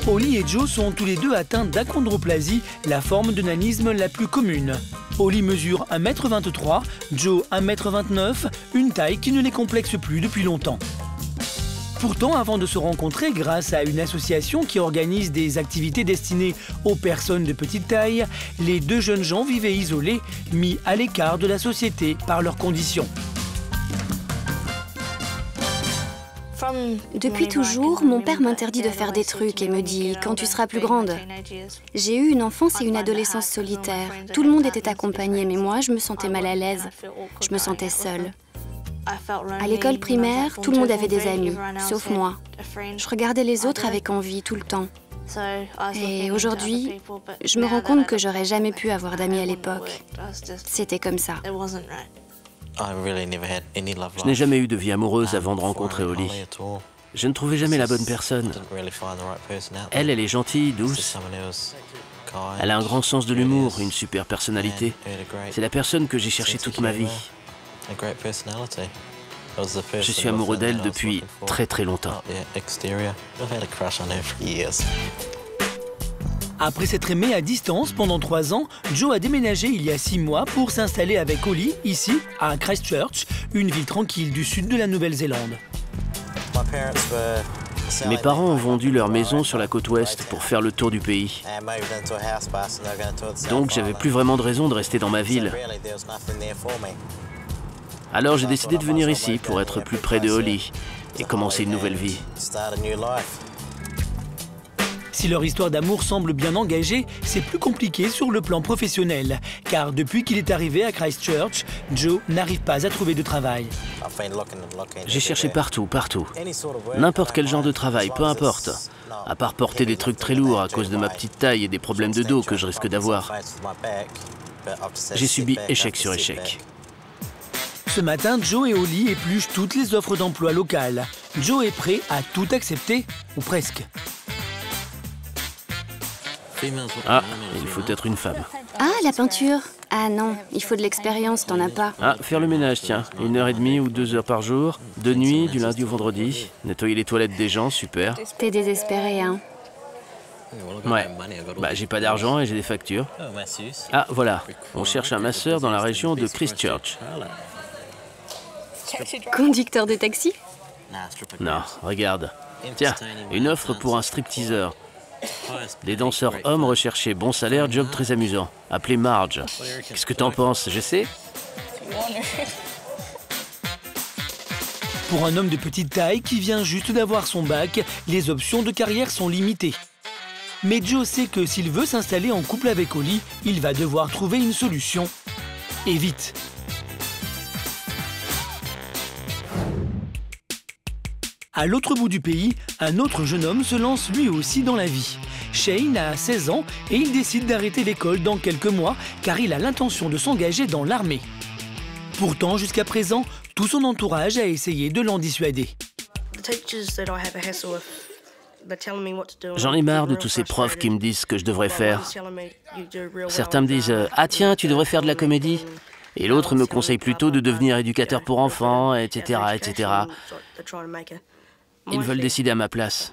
Holly et Joe sont tous les deux atteints d'achondroplasie, la forme de nanisme la plus commune. Holly mesure 1,23 m, Joe 1,29 m, une taille qui ne les complexe plus depuis longtemps. Pourtant, avant de se rencontrer, grâce à une association qui organise des activités destinées aux personnes de petite taille, les deux jeunes gens vivaient isolés, mis à l'écart de la société par leurs conditions. Depuis toujours, mon père m'interdit de faire des trucs et me dit « quand tu seras plus grande ». J'ai eu une enfance et une adolescence solitaire. Tout le monde était accompagné, mais moi, je me sentais mal à l'aise. Je me sentais seule. À l'école primaire, tout le monde avait des amis, sauf moi. Je regardais les autres avec envie tout le temps. Et aujourd'hui, je me rends compte que j'aurais jamais pu avoir d'amis à l'époque. C'était comme ça. Je n'ai jamais eu de vie amoureuse avant de rencontrer Holly. Je ne trouvais jamais la bonne personne. Elle est gentille, douce. Elle a un grand sens de l'humour, une super personnalité. C'est la personne que j'ai cherchée toute ma vie. Je suis amoureux d'elle depuis très très longtemps. Après s'être aimé à distance pendant 3 ans, Joe a déménagé il y a 6 mois pour s'installer avec Holly, ici, à Christchurch, une ville tranquille du sud de la Nouvelle-Zélande. Mes parents ont vendu leur maison sur la côte ouest pour faire le tour du pays. Donc j'avais plus vraiment de raison de rester dans ma ville. Alors j'ai décidé de venir ici pour être plus près de Holly et commencer une nouvelle vie. Si leur histoire d'amour semble bien engagée, c'est plus compliqué sur le plan professionnel. Car depuis qu'il est arrivé à Christchurch, Joe n'arrive pas à trouver de travail. J'ai cherché partout. N'importe quel genre de travail, peu importe. À part porter des trucs très lourds à cause de ma petite taille et des problèmes de dos que je risque d'avoir. J'ai subi échec sur échec. Ce matin, Joe et Holly épluchent toutes les offres d'emploi locales. Joe est prêt à tout accepter, ou presque. Ah, il faut être une femme. Ah, la peinture. Ah non, il faut de l'expérience, t'en as pas. Ah, faire le ménage, tiens. 1h30 ou 2 heures par jour. De nuit, du lundi au vendredi. Nettoyer les toilettes des gens, super. T'es désespéré, hein. Ouais. Bah, j'ai pas d'argent et j'ai des factures. Ah, voilà. On cherche un masseur dans la région de Christchurch. Conducteur de taxi? Non, regarde. Tiens, une offre pour un stripteaseur. Des danseurs hommes recherchés, bon salaire, job très amusant. Appelé Marge. Qu'est-ce que t'en penses? Je sais. Pour un homme de petite taille qui vient juste d'avoir son bac, les options de carrière sont limitées. Mais Joe sait que s'il veut s'installer en couple avec Holly, il va devoir trouver une solution. Et vite. À l'autre bout du pays, un autre jeune homme se lance lui aussi dans la vie. Shane a 16 ans et il décide d'arrêter l'école dans quelques mois car il a l'intention de s'engager dans l'armée. Pourtant, jusqu'à présent, tout son entourage a essayé de l'en dissuader. J'en ai marre de tous ces profs qui me disent ce que je devrais faire. Certains me disent « Ah tiens, tu devrais faire de la comédie ». Et l'autre me conseille plutôt de devenir éducateur pour enfants, etc., etc. Ils veulent décider à ma place.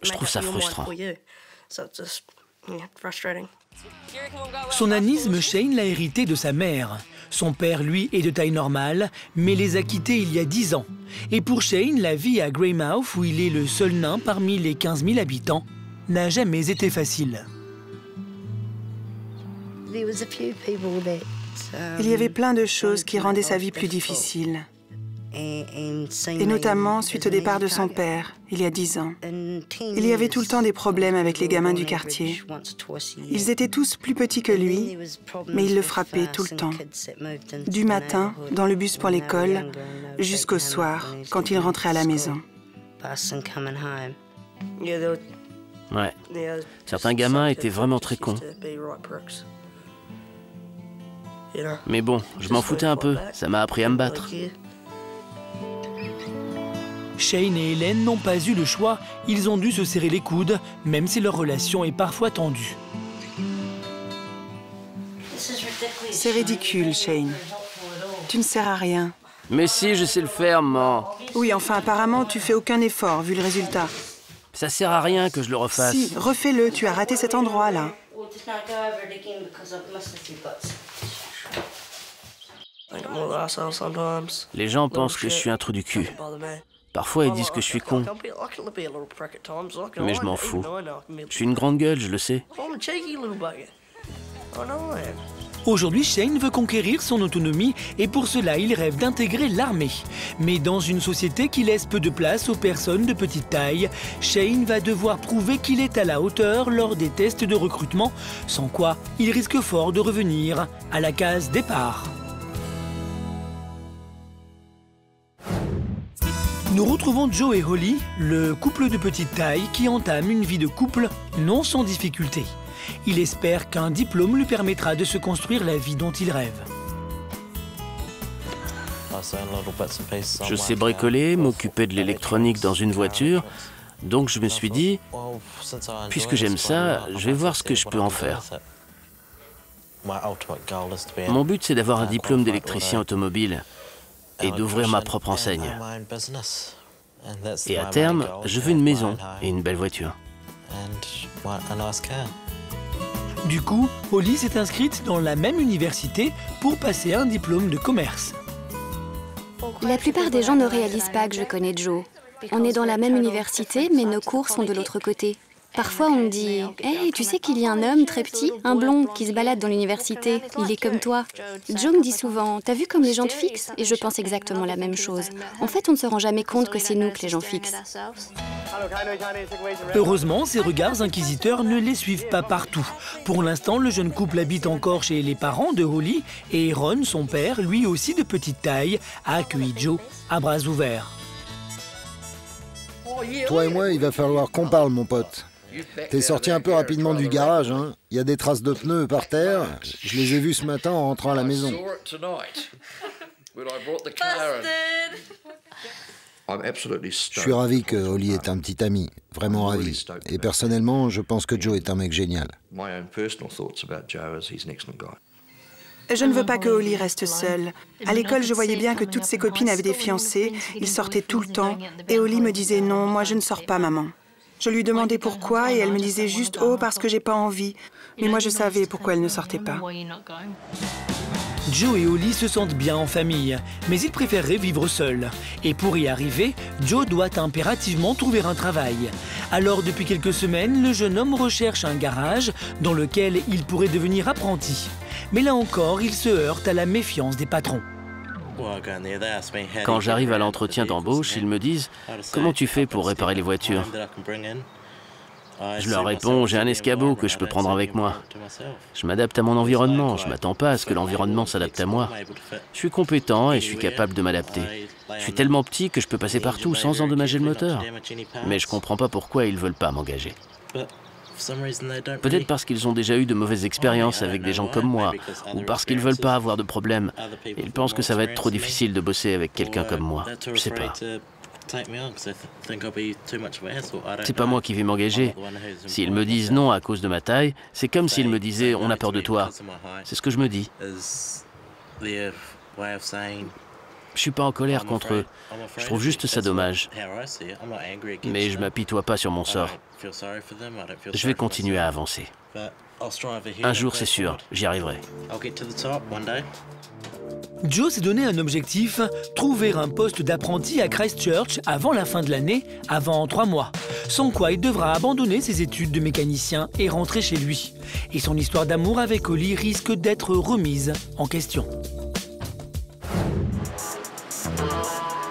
Je trouve ça frustrant. Son nanisme, Shane l'a hérité de sa mère. Son père, lui, est de taille normale, mais les a quittés il y a 10 ans. Et pour Shane, la vie à Greymouth, où il est le seul nain parmi les 15 000 habitants, n'a jamais été facile. Il y avait plein de choses qui rendaient sa vie plus difficile. Et notamment suite au départ de son père, il y a 10 ans. Il y avait tout le temps des problèmes avec les gamins du quartier. Ils étaient tous plus petits que lui, mais il le frappait tout le temps. Du matin, dans le bus pour l'école, jusqu'au soir, quand il rentrait à la maison. Ouais. Certains gamins étaient vraiment très cons. Mais bon, je m'en foutais un peu, ça m'a appris à me battre. Shane et Hélène n'ont pas eu le choix, ils ont dû se serrer les coudes, même si leur relation est parfois tendue. C'est ridicule, Shane. Tu ne sers à rien. Mais si, je sais le faire, maman. Oui, enfin, apparemment, tu fais aucun effort, vu le résultat. Ça sert à rien que je le refasse. Si, refais-le, tu as raté cet endroit-là. Les gens pensent que je suis un trou du cul. Parfois, ils disent que je suis con. Mais je m'en fous. Je suis une grande gueule, je le sais. Aujourd'hui, Shane veut conquérir son autonomie et pour cela, il rêve d'intégrer l'armée. Mais dans une société qui laisse peu de place aux personnes de petite taille, Shane va devoir prouver qu'il est à la hauteur lors des tests de recrutement, sans quoi il risque fort de revenir à la case départ. Nous retrouvons Joe et Holly, le couple de petite taille qui entame une vie de couple non sans difficulté. Il espère qu'un diplôme lui permettra de se construire la vie dont il rêve. Je sais bricoler, m'occuper de l'électronique dans une voiture, donc je me suis dit, puisque j'aime ça, je vais voir ce que je peux en faire. Mon but, c'est d'avoir un diplôme d'électricien automobile et d'ouvrir ma propre enseigne. Et à terme, je veux une maison et une belle voiture. Du coup, Holly s'est inscrite dans la même université pour passer un diplôme de commerce. La plupart des gens ne réalisent pas que je connais Joe. On est dans la même université, mais nos cours sont de l'autre côté. Parfois, on me dit « Hey, tu sais qu'il y a un homme très petit, un blond, qui se balade dans l'université. Il est comme toi. » Joe me dit souvent « T'as vu comme les gens te fixent ?» Et je pense exactement la même chose. En fait, on ne se rend jamais compte que c'est nous que les gens fixent. Heureusement, ces regards inquisiteurs ne les suivent pas partout. Pour l'instant, le jeune couple habite encore chez les parents de Holly et Ron, son père, lui aussi de petite taille, a accueilli Joe à bras ouverts. Toi et moi, il va falloir qu'on parle, mon pote. T'es sorti un peu rapidement du garage, hein. Il y a des traces de pneus par terre. Je les ai vus ce matin en rentrant à la maison. Je suis ravi que Holly est un petit ami, vraiment ravi. Et personnellement, je pense que Joe est un mec génial. Je ne veux pas que Holly reste seule. À l'école, je voyais bien que toutes ses copines avaient des fiancés. Ils sortaient tout le temps. Et Holly me disait « Non, moi je ne sors pas, maman ». Je lui demandais pourquoi et elle me disait juste « Oh, parce que j'ai pas envie ». Mais moi je savais pourquoi elle ne sortait pas. Joe et Holly se sentent bien en famille, mais ils préféreraient vivre seuls. Et pour y arriver, Joe doit impérativement trouver un travail. Alors depuis quelques semaines, le jeune homme recherche un garage dans lequel il pourrait devenir apprenti. Mais là encore, il se heurte à la méfiance des patrons. Quand j'arrive à l'entretien d'embauche, ils me disent « Comment tu fais pour réparer les voitures ?» Je leur réponds « J'ai un escabeau que je peux prendre avec moi. Je m'adapte à mon environnement, je ne m'attends pas à ce que l'environnement s'adapte à moi. Je suis compétent et je suis capable de m'adapter. Je suis tellement petit que je peux passer partout sans endommager le moteur. Mais je ne comprends pas pourquoi ils ne veulent pas m'engager. » Peut-être parce qu'ils ont déjà eu de mauvaises expériences avec des gens comme moi, ou parce qu'ils ne veulent pas avoir de problème. Ils pensent que ça va être trop difficile de bosser avec quelqu'un comme moi. Je sais pas. C'est pas moi qui vais m'engager. S'ils me disent non à cause de ma taille, c'est comme s'ils me disaient « on a peur de toi ». C'est ce que je me dis. Je suis pas en colère contre eux. Je trouve juste ça dommage. Mais je m'apitoie pas sur mon sort. Je vais continuer à avancer. Un jour, c'est sûr, j'y arriverai. Joe s'est donné un objectif, trouver un poste d'apprenti à Christchurch avant la fin de l'année, avant 3 mois. Sans quoi il devra abandonner ses études de mécanicien et rentrer chez lui. Et son histoire d'amour avec Holly risque d'être remise en question.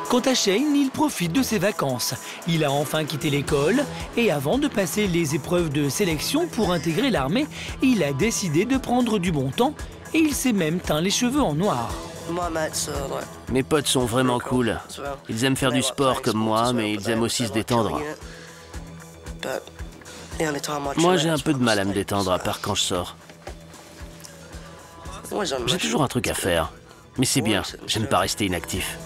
Quant à Shane, il profite de ses vacances. Il a enfin quitté l'école et avant de passer les épreuves de sélection pour intégrer l'armée, il a décidé de prendre du bon temps et il s'est même teint les cheveux en noir. Mes potes sont vraiment cool. Ils aiment faire du sport comme moi, mais ils aiment aussi se détendre. Moi, j'ai un peu de mal à me détendre, à part quand je sors. J'ai toujours un truc à faire. Mais c'est bien, j'aime pas rester inactif.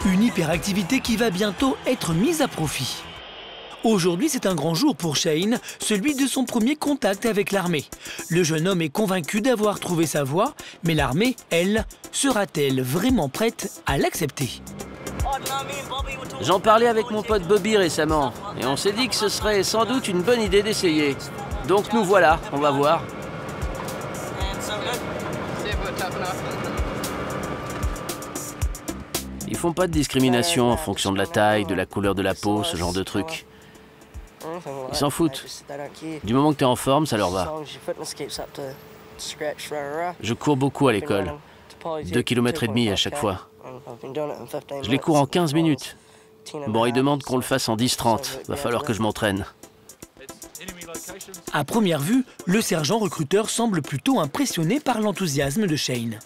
Une hyperactivité qui va bientôt être mise à profit. Aujourd'hui, c'est un grand jour pour Shane, celui de son premier contact avec l'armée. Le jeune homme est convaincu d'avoir trouvé sa voie, mais l'armée, elle, sera-t-elle vraiment prête à l'accepter ? J'en parlais avec mon pote Bobby récemment, et on s'est dit que ce serait sans doute une bonne idée d'essayer. Donc nous voilà, on va voir. Ils font pas de discrimination en fonction de la taille, de la couleur de la peau, ce genre de trucs. Ils s'en foutent. Du moment que t'es en forme, ça leur va. Je cours beaucoup à l'école. 2,5 km à chaque fois. Je les cours en 15 minutes. Bon, ils demandent qu'on le fasse en 10-30. Va falloir que je m'entraîne. À première vue, le sergent recruteur semble plutôt impressionné par l'enthousiasme de Shane.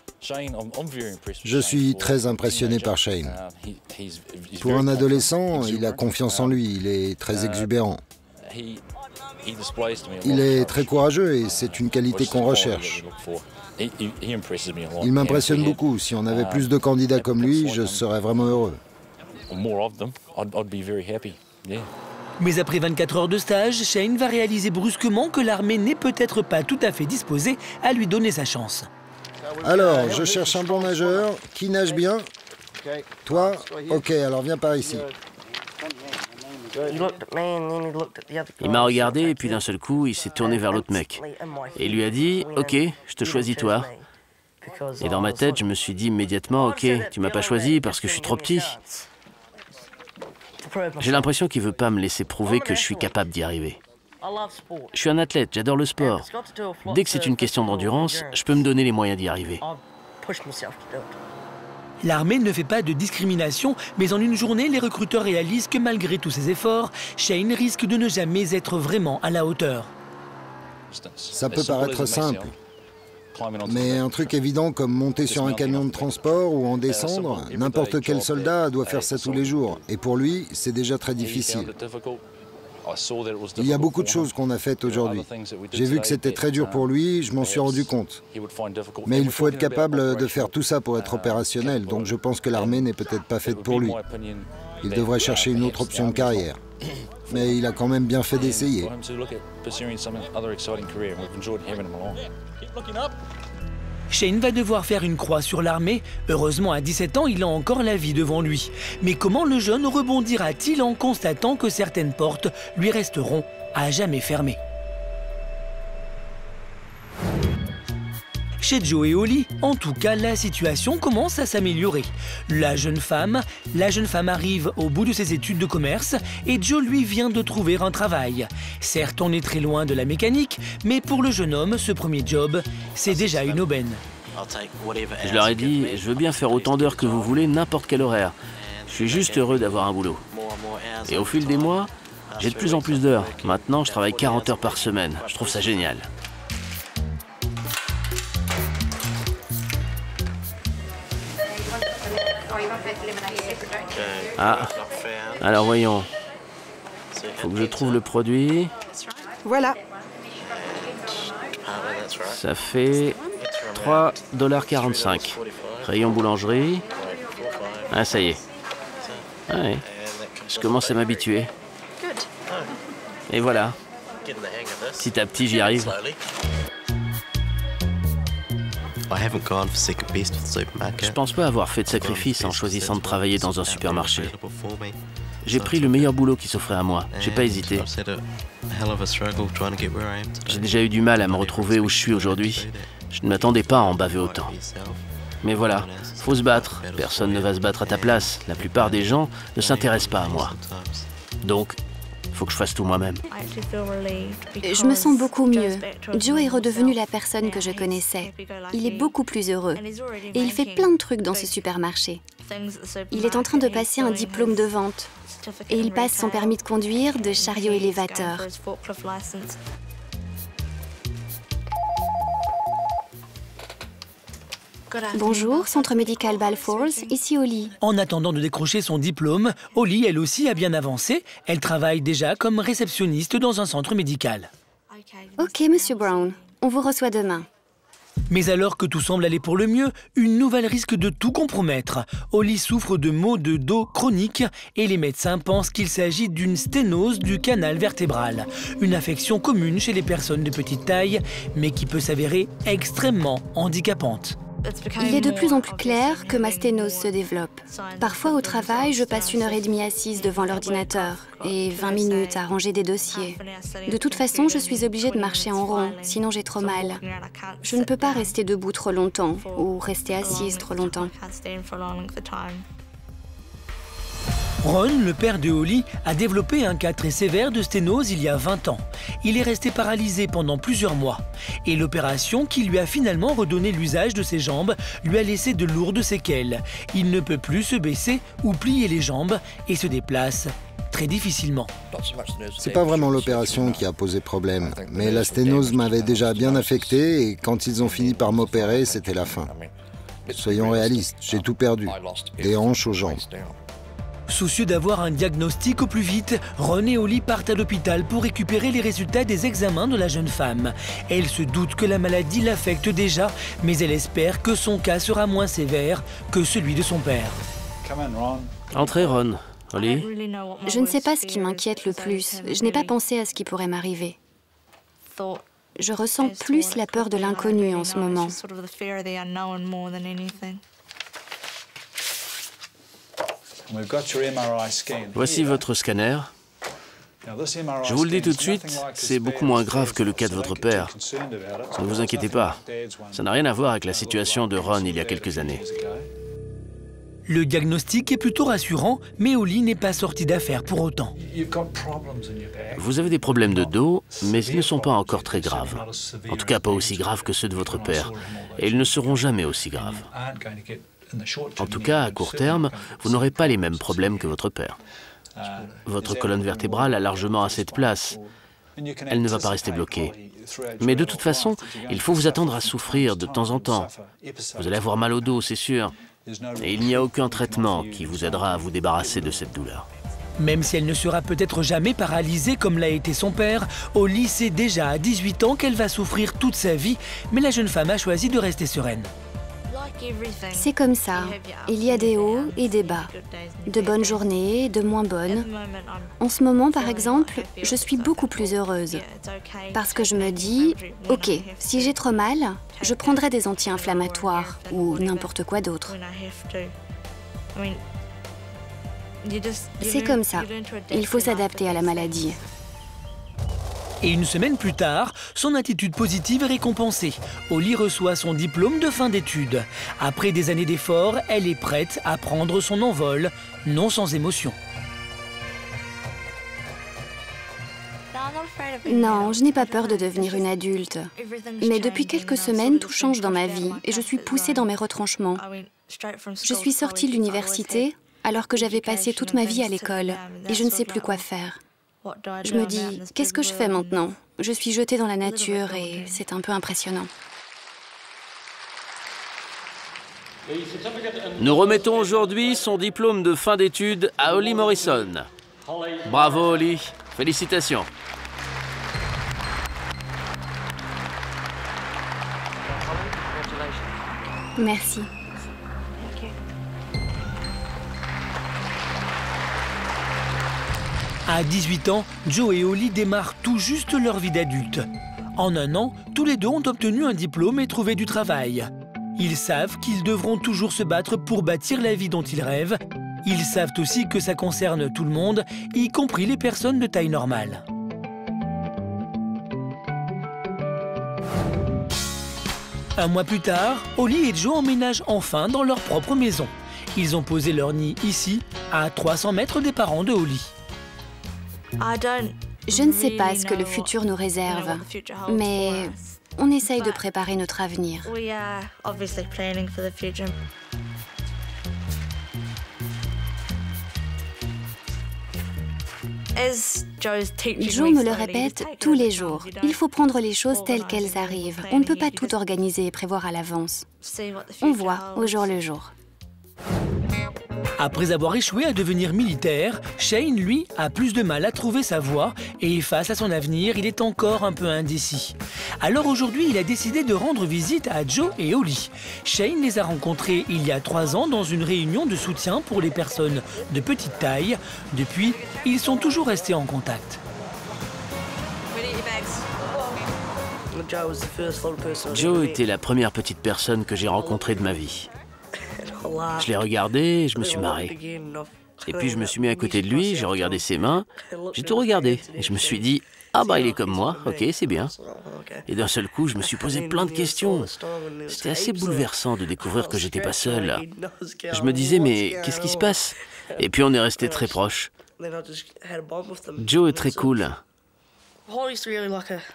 Je suis très impressionné par Shane. Pour un adolescent, il a confiance en lui, il est très exubérant. Il est très courageux et c'est une qualité qu'on recherche. Il m'impressionne beaucoup. Si on avait plus de candidats comme lui, je serais vraiment heureux. Mais après 24 heures de stage, Shane va réaliser brusquement que l'armée n'est peut-être pas tout à fait disposée à lui donner sa chance. Alors, je cherche un bon nageur qui nage bien. Toi? Ok, alors viens par ici. Il m'a regardé et puis d'un seul coup, il s'est tourné vers l'autre mec. Et il lui a dit « Ok, je te choisis toi ». Et dans ma tête, je me suis dit immédiatement « Ok, tu m'as pas choisi parce que je suis trop petit ». J'ai l'impression qu'il veut pas me laisser prouver que je suis capable d'y arriver. Je suis un athlète, j'adore le sport. Dès que c'est une question d'endurance, je peux me donner les moyens d'y arriver. L'armée ne fait pas de discrimination, mais en une journée, les recruteurs réalisent que malgré tous ses efforts, Shane risque de ne jamais être vraiment à la hauteur. Ça peut paraître simple, mais un truc évident comme monter sur un camion de transport ou en descendre, n'importe quel soldat doit faire ça tous les jours. Et pour lui, c'est déjà très difficile. Il y a beaucoup de choses qu'on a faites aujourd'hui. J'ai vu que c'était très dur pour lui, je m'en suis rendu compte. Mais il faut être capable de faire tout ça pour être opérationnel, donc je pense que l'armée n'est peut-être pas faite pour lui. Il devrait chercher une autre option de carrière. Mais il a quand même bien fait d'essayer. Shane va devoir faire une croix sur l'armée. Heureusement, à 17 ans, il a encore la vie devant lui. Mais comment le jeune rebondira-t-il en constatant que certaines portes lui resteront à jamais fermées? Chez Joe et Holly, en tout cas, la situation commence à s'améliorer. La jeune femme arrive au bout de ses études de commerce et Joe lui vient de trouver un travail. Certes, on est très loin de la mécanique, mais pour le jeune homme, ce premier job, c'est déjà une aubaine. Je leur ai dit, je veux bien faire autant d'heures que vous voulez, n'importe quel horaire. Je suis juste heureux d'avoir un boulot. Et au fil des mois, j'ai de plus en plus d'heures. Maintenant, je travaille 40 heures par semaine. Je trouve ça génial. Ah, alors voyons. Faut que je trouve le produit. Voilà. Ça fait 3,45 $. Rayon boulangerie. Ah, ça y est. Ouais. Je commence à m'habituer. Et voilà. Petit à petit, j'y arrive. Je pense pas avoir fait de sacrifice en choisissant de travailler dans un supermarché. J'ai pris le meilleur boulot qui s'offrait à moi. J'ai pas hésité. J'ai déjà eu du mal à me retrouver où je suis aujourd'hui. Je ne m'attendais pas à en baver autant. Mais voilà, faut se battre. Personne ne va se battre à ta place. La plupart des gens ne s'intéressent pas à moi. Donc, faut que je fasse tout moi-même. Je me sens beaucoup mieux. Joe est redevenu la personne que je connaissais. Il est beaucoup plus heureux. Et il fait plein de trucs dans ce supermarché. Il est en train de passer un diplôme de vente. Et il passe son permis de conduire de chariot élévateur. Bonjour, centre médical Balfours, ici Holly. En attendant de décrocher son diplôme, Holly, elle aussi, a bien avancé. Elle travaille déjà comme réceptionniste dans un centre médical. Ok, Monsieur Brown, on vous reçoit demain. Mais alors que tout semble aller pour le mieux, une nouvelle risque de tout compromettre. Holly souffre de maux de dos chroniques et les médecins pensent qu'il s'agit d'une sténose du canal vertébral. Une affection commune chez les personnes de petite taille, mais qui peut s'avérer extrêmement handicapante. Il est de plus en plus clair que ma sténose se développe. Parfois au travail, je passe 1h30 assise devant l'ordinateur et 20 minutes à ranger des dossiers. De toute façon, je suis obligée de marcher en rond, sinon j'ai trop mal. Je ne peux pas rester debout trop longtemps ou rester assise trop longtemps. Ron, le père de Holly, a développé un cas très sévère de sténose il y a 20 ans. Il est resté paralysé pendant plusieurs mois. Et l'opération, qui lui a finalement redonné l'usage de ses jambes, lui a laissé de lourdes séquelles. Il ne peut plus se baisser ou plier les jambes et se déplace très difficilement. C'est pas vraiment l'opération qui a posé problème, mais la sténose m'avait déjà bien affecté et quand ils ont fini par m'opérer, c'était la fin. Soyons réalistes, j'ai tout perdu, des hanches aux jambes. Soucieux d'avoir un diagnostic au plus vite, Ron et Holly partent à l'hôpital pour récupérer les résultats des examens de la jeune femme. Elle se doute que la maladie l'affecte déjà, mais elle espère que son cas sera moins sévère que celui de son père. Entrez, Ron. Holly? Je ne sais pas ce qui m'inquiète le plus. Je n'ai pas pensé à ce qui pourrait m'arriver. Je ressens plus la peur de l'inconnu en ce moment. Voici votre scanner. Je vous le dis tout de suite, c'est beaucoup moins grave que le cas de votre père. Ne vous inquiétez pas, ça n'a rien à voir avec la situation de Ron il y a quelques années. Le diagnostic est plutôt rassurant, mais Holly n'est pas sortie d'affaire pour autant. Vous avez des problèmes de dos, mais ils ne sont pas encore très graves. En tout cas, pas aussi graves que ceux de votre père. Et ils ne seront jamais aussi graves. En tout cas, à court terme, vous n'aurez pas les mêmes problèmes que votre père. Votre colonne vertébrale a largement assez de place. Elle ne va pas rester bloquée. Mais de toute façon, il faut vous attendre à souffrir de temps en temps. Vous allez avoir mal au dos, c'est sûr. Et il n'y a aucun traitement qui vous aidera à vous débarrasser de cette douleur. Même si elle ne sera peut-être jamais paralysée comme l'a été son père, Holly sait déjà à 18 ans qu'elle va souffrir toute sa vie, mais la jeune femme a choisi de rester sereine. C'est comme ça. Il y a des hauts et des bas. De bonnes journées, de moins bonnes. En ce moment, par exemple, je suis beaucoup plus heureuse. Parce que je me dis, ok, si j'ai trop mal, je prendrai des anti-inflammatoires ou n'importe quoi d'autre. C'est comme ça. Il faut s'adapter à la maladie. Et une semaine plus tard, son attitude positive est récompensée. Holly reçoit son diplôme de fin d'études. Après des années d'efforts, elle est prête à prendre son envol, non sans émotion. Non, je n'ai pas peur de devenir une adulte. Mais depuis quelques semaines, tout change dans ma vie et je suis poussée dans mes retranchements. Je suis sortie de l'université alors que j'avais passé toute ma vie à l'école et je ne sais plus quoi faire. Je me dis, qu'est-ce que je fais maintenant? Je suis jetée dans la nature et c'est un peu impressionnant. Nous remettons aujourd'hui son diplôme de fin d'études à Holly Morrison. Bravo Holly, félicitations. Merci. À 18 ans, Joe et Holly démarrent tout juste leur vie d'adulte. En un an, tous les deux ont obtenu un diplôme et trouvé du travail. Ils savent qu'ils devront toujours se battre pour bâtir la vie dont ils rêvent. Ils savent aussi que ça concerne tout le monde, y compris les personnes de taille normale. Un mois plus tard, Holly et Joe emménagent enfin dans leur propre maison. Ils ont posé leur nid ici, à 300 mètres des parents de Holly. Je ne sais pas ce que le futur nous réserve, mais on essaye de préparer notre avenir. Joe me le répète tous les jours. Il faut prendre les choses telles qu'elles arrivent. On ne peut pas tout organiser et prévoir à l'avance. On voit au jour le jour. Après avoir échoué à devenir militaire, Shane, lui, a plus de mal à trouver sa voie et face à son avenir, il est encore un peu indécis. Alors aujourd'hui, il a décidé de rendre visite à Joe et Holly. Shane les a rencontrés il y a 3 ans dans une réunion de soutien pour les personnes de petite taille. Depuis, ils sont toujours restés en contact. Joe était la première petite personne que j'ai rencontrée de ma vie. Je l'ai regardé et je me suis marré. Et puis je me suis mis à côté de lui, j'ai regardé ses mains, j'ai tout regardé. Et je me suis dit, ah bah il est comme moi, ok, c'est bien. Et d'un seul coup, je me suis posé plein de questions. C'était assez bouleversant de découvrir que j'étais pas seul. Je me disais, mais qu'est-ce qui se passe? Et puis on est restés très proches. Joe est très cool.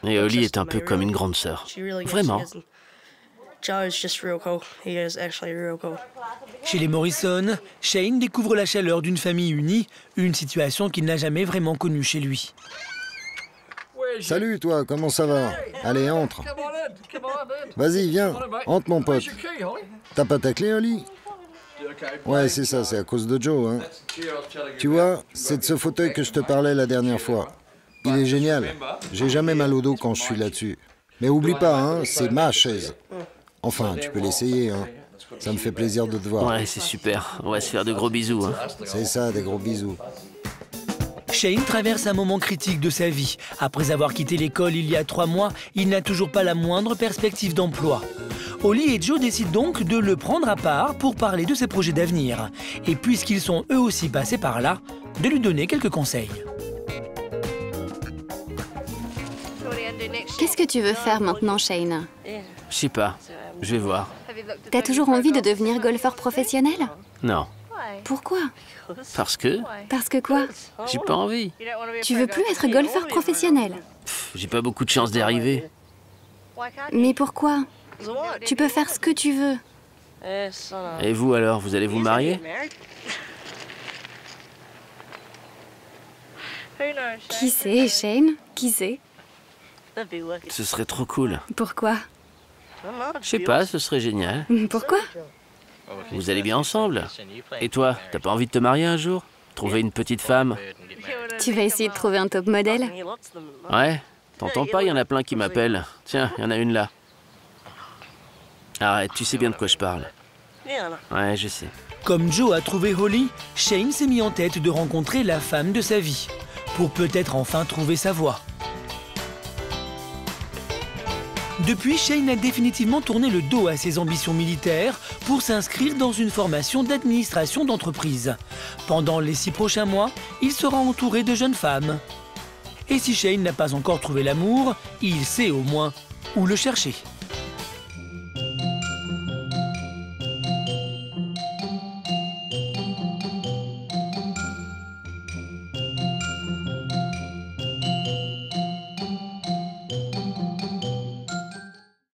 Et Holly est un peu comme une grande sœur. Vraiment. Chez les Morrison, Shane découvre la chaleur d'une famille unie, une situation qu'il n'a jamais vraiment connue chez lui. Salut toi, comment ça va? Allez, entre. Vas-y, viens, entre mon pote. T'as pas ta clé, Holly? Ouais, c'est ça, c'est à cause de Joe, hein. Tu vois, c'est de ce fauteuil que je te parlais la dernière fois. Il est génial. J'ai jamais mal au dos quand je suis là-dessus. Mais oublie pas, hein, c'est ma chaise. Enfin, tu peux l'essayer, hein. Ça me fait plaisir de te voir. Ouais, c'est super. On va se faire de gros bisous, hein. C'est ça, des gros bisous. Shane traverse un moment critique de sa vie. Après avoir quitté l'école il y a 3 mois, il n'a toujours pas la moindre perspective d'emploi. Holly et Joe décident donc de le prendre à part pour parler de ses projets d'avenir. Et puisqu'ils sont eux aussi passés par là, de lui donner quelques conseils. Qu'est-ce que tu veux faire maintenant, Shane? Je sais pas, je vais voir. T'as toujours envie de devenir golfeur professionnel? Non. Pourquoi? Parce que Parce que quoi? j'ai pas envie. Tu veux plus être golfeur professionnel? J'ai pas beaucoup de chance d'y arriver. Mais pourquoi? Tu peux faire ce que tu veux. Et vous alors, vous allez vous marier? Qui sait, Shane? Qui sait? Ce serait trop cool. Pourquoi? Je sais pas, ce serait génial. Pourquoi? Vous allez bien ensemble. Et toi, t'as pas envie de te marier un jour? Trouver une petite femme? Tu vas essayer de trouver un top modèle? Ouais, t'entends pas, il y en a plein qui m'appellent. Tiens, il y en a une là. Arrête, tu sais bien de quoi je parle. Ouais, je sais. Comme Joe a trouvé Holly, Shane s'est mis en tête de rencontrer la femme de sa vie, pour peut-être enfin trouver sa voie. Depuis, Shane a définitivement tourné le dos à ses ambitions militaires pour s'inscrire dans une formation d'administration d'entreprise. Pendant les 6 prochains mois, il sera entouré de jeunes femmes. Et si Shane n'a pas encore trouvé l'amour, il sait au moins où le chercher.